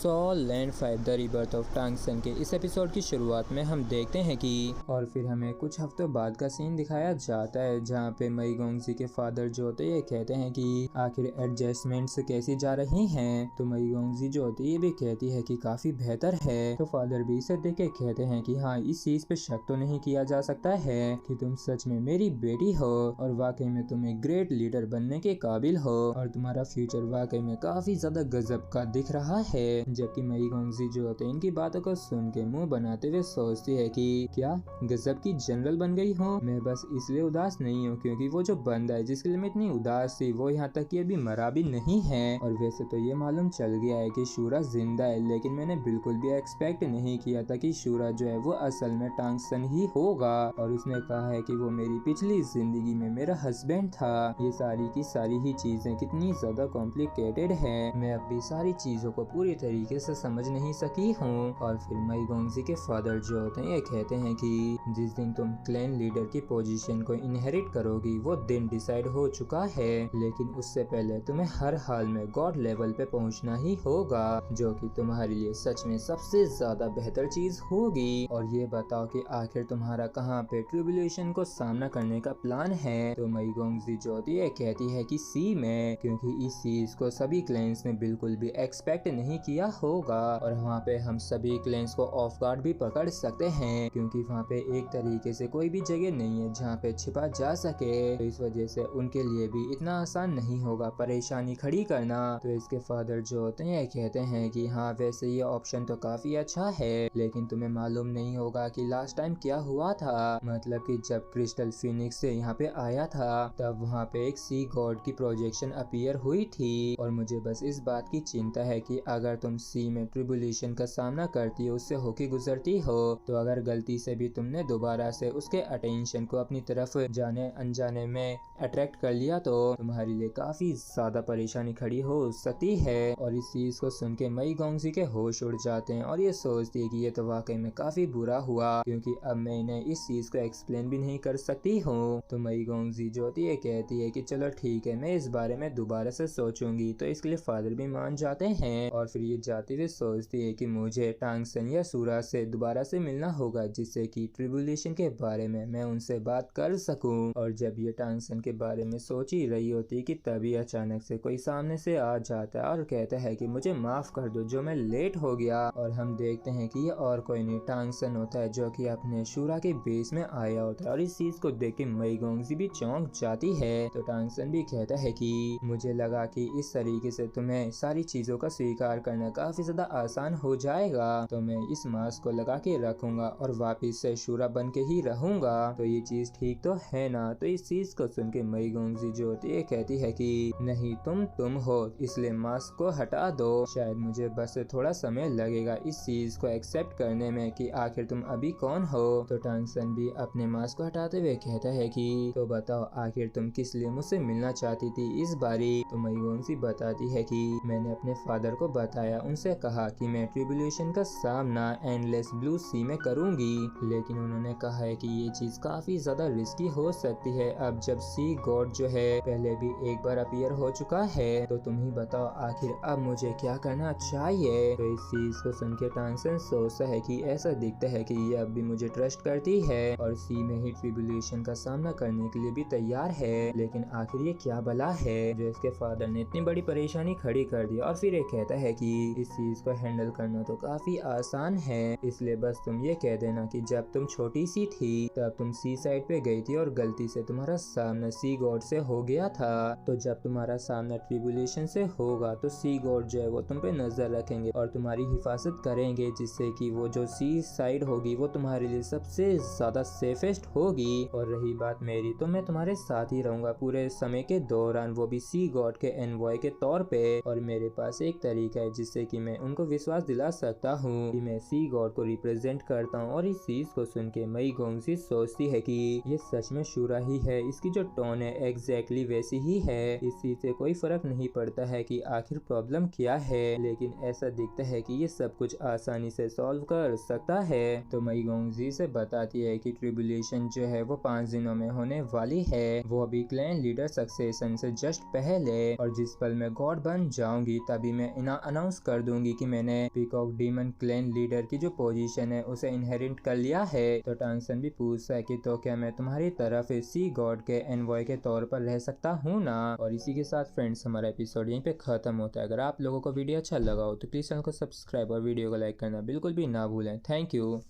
Sol Land 5 the rebirth of Tang San के इस episode की शुरुआत में हम देखते हैं कि और फिर हमें कुछ हफ्तों बाद का सीन दिखाया जाता है जहाँ पे मई गोंगजी के फादर जो होते हैं ये कहते हैं कि आखिर एडजस्टमेंट्स कैसी जा रही हैं। तो मई गोंगजी जो होती है ये भी कहती है कि काफी बेहतर है। तो फादर भी इसे देख के कहते हैं कि हाँ, इस चीज पे शक तो नहीं किया जा सकता है कि तुम सच में मेरी बेटी हो और वाकई में तुम एक ग्रेट लीडर बनने के काबिल हो और तुम्हारा फ्यूचर वाकई में काफी ज्यादा गजब का दिख रहा है। जबकि मई गोंगजी जो होते हैं इनकी बातों को सुन के मुंह बनाते हुए सोचती है कि क्या गजब की जनरल बन गई हो। मैं बस इसलिए उदास नहीं हूँ क्योंकि वो जो बंदा है जिसके लिए मैं इतनी उदास थी वो यहाँ तक कि अभी मरा भी नहीं है। और वैसे तो ये मालूम चल गया है कि शूरा जिंदा है, लेकिन मैंने बिल्कुल भी एक्सपेक्ट नहीं किया था कि शूरा जो है वो असल में टांग सन ही होगा। और उसने कहा है कि वो मेरी पिछली जिंदगी में मेरा हस्बैंड था। ये सारी की सारी ही चीजें कितनी ज्यादा कॉम्प्लिकेटेड है, मैं अब भी सारी चीजों को पूरी तरीके से समझ नहीं सकी हूँ। और फिर मई गोंगजी के फादर जो होते हैं ये कहते हैं कि जिस दिन तुम क्लैन लीडर की पोजीशन को इनहेरिट करोगी वो दिन डिसाइड हो चुका है, लेकिन उससे पहले तुम्हें हर हाल में गॉड लेवल पे पहुंचना ही होगा, जो कि तुम्हारे लिए सच में सबसे ज्यादा बेहतर चीज होगी। और ये बताओ कि आखिर तुम्हारा कहाँ पे ट्रिब्यूलेशन को सामना करने का प्लान है। तो मई गोंगजी जो होती है कहती है कि सी में, क्योंकि इस चीज को सभी क्लैंस ने बिल्कुल भी एक्सपेक्ट नहीं किया होगा और वहाँ पे हम सभी क्लैंस को ऑफ गार्ड भी पकड़ सकते हैं, क्योंकि वहाँ पे एक तरीके से कोई भी जगह नहीं है जहाँ पे छिपा जा सके। तो इस वजह से उनके लिए भी इतना आसान नहीं होगा परेशानी खड़ी करना। तो इसके फादर जो होते हैं कहते हैं कि हाँ, वैसे ये ऑप्शन तो काफी अच्छा है, लेकिन तुम्हें मालूम नहीं होगा कि लास्ट टाइम क्या हुआ था। मतलब कि जब क्रिस्टल फिनिक्स से यहाँ पे आया था तब वहाँ पे एक सी गॉड की प्रोजेक्शन अपीयर हुई थी। और मुझे बस इस बात की चिंता है कि अगर तुम सी में ट्रिब्यूलेशन का सामना करती हो, उससे होके गुजरती हो, तो अगर गलती से भी तुमने दोबारा से उसके अटेंशन को अपनी तरफ जाने अनजाने में अट्रैक्ट कर लिया तो तुम्हारे लिए काफी ज्यादा परेशानी खड़ी हो सकती है। और इस चीज को सुन के मई गोंगजी के होश उड़ जाते हैं और ये सोचती है कि ये तो वाकई में काफी बुरा हुआ, क्योंकि अब मैं इन्हें इस चीज को एक्सप्लेन भी नहीं कर सकती हूँ। तो मई गोंगजी जो होती है कहती है कि चलो ठीक है, मैं इस बारे में दोबारा से सोचूंगी। तो इसके लिए फादर भी मान जाते हैं और फिर ये जाते हुए सोचती है कि मुझे टांग सन या सूरा से दोबारा से मिलना होगा, जिससे कि ट्रिब्यूलेशन के बारे में मैं उनसे बात कर सकूं। और जब ये टांग सन के बारे में सोच ही रही होती कि तभी अचानक से कोई सामने से आ जाता है और कहता है कि मुझे माफ कर दो जो मैं लेट हो गया। और हम देखते हैं कि ये और कोई नहीं टांग सन होता है जो कि अपने शूरा के बेस में आया होता है। और इस चीज को देख के मई गोंगजी भी चौंक जाती है। तो टांग सन भी कहता है कि मुझे लगा कि इस तरीके से तुम्हें सारी चीजों का स्वीकार करना काफी ज्यादा आसान हो जाएगा, तो मैं इस मास्क को लगा के रखूंगा और वापिस से शूरा बन के ही रहूंगा। तो ये चीज ठीक तो है ना। तो इस चीज को सुन के मई गोंगजी जो होती है कहती है कि नहीं, तुम हो, इसलिए मास्क को हटा दो। शायद मुझे बस थोड़ा समय लगेगा इस चीज को एक्सेप्ट करने में कि आखिर तुम अभी कौन हो। तो टांग सन भी अपने मास्क को हटाते हुए कहता है कि तो बताओ आखिर तुम किस लिए मुझसे मिलना चाहती थी इस बारी। तो मई गोंगजी बताती है कि मैंने अपने फादर को बताया, उनसे कहा कि मैं ट्रिब्यूलेशन का सामना एंडलेस ब्लू सी में करूंगी, लेकिन उन्होंने कहा है कि ये चीज काफी ज्यादा रिस्की हो सकती है। अब जब सी गॉड जो है पहले भी एक बार अपीयर हो चुका है, तो तुम ही बताओ आखिर अब मुझे क्या करना चाहिए। तो इस चीज को सुन के टांग सन सोचता है कि ऐसा दिखता है कि ये अब भी मुझे ट्रस्ट करती है और सी में ही ट्रिब्यूलेशन का सामना करने के लिए भी तैयार है, लेकिन आखिर ये क्या बला है जो इसके फादर ने इतनी बड़ी परेशानी खड़ी कर दी। और फिर ये कहता है कि इस चीज को हैंडल करना तो काफी आसान है, इसलिए बस तुम ये कह देना कि जब तुम छोटी सी थी तब तुम सी साइड पे गई थी और गलती से तुम्हारा सामना सी गॉड से हो गया था। तो जब तुम्हारा सामना ट्रिब्यूलेशन से होगा तो सी गॉड जो है वो तुम पे नजर रखेंगे और तुम्हारी हिफाजत करेंगे, जिससे कि वो जो सी साइड होगी वो तुम्हारे लिए सबसे ज्यादा सेफेस्ट होगी। और रही बात मेरी, तो मैं तुम्हारे साथ ही रहूंगा पूरे समय के दौरान, वो भी सी गॉड के एनवॉय के तौर पे। और मेरे पास एक तरीका है जिससे कि मैं उनको विश्वास दिला सकता हूँ कि मैं सी गॉड को रिप्रेजेंट करता हूँ। और इस चीज को सुन के मई गोंगजी सोचती है कि ये सच में शूरा ही है, इसकी जो टोन है एग्जैक्टली वैसी ही है। इस चीज से कोई फर्क नहीं पड़ता है कि आखिर प्रॉब्लम क्या है, लेकिन ऐसा दिखता है कि ये सब कुछ आसानी से सॉल्व कर सकता है। तो मई गोंगजी से बताती है कि ट्रिब्यूलेशन जो है वो 5 दिनों में होने वाली है, वो अभी क्लैन लीडर सक्सेशन से जस्ट पहले, और जिस पल मैं गॉड बन जाऊंगी तभी मैं इन्हें अनाउंस कर कर दूंगी कि मैंने पीकॉक डीमन क्लैन लीडर की जो पोजीशन है उसे इनहेरिट कर लिया है। तो टांगसन भी पूछता है कि तो क्या मैं तुम्हारी तरफ सी गॉड के एनवॉय के तौर पर रह सकता हूँ ना। और इसी के साथ फ्रेंड्स हमारा एपिसोड यहीं पे खत्म होता है। अगर आप लोगों को वीडियो अच्छा लगा हो तो प्लीज चैनल को सब्सक्राइब और वीडियो को लाइक करना बिल्कुल भी ना भूलें। Thank you.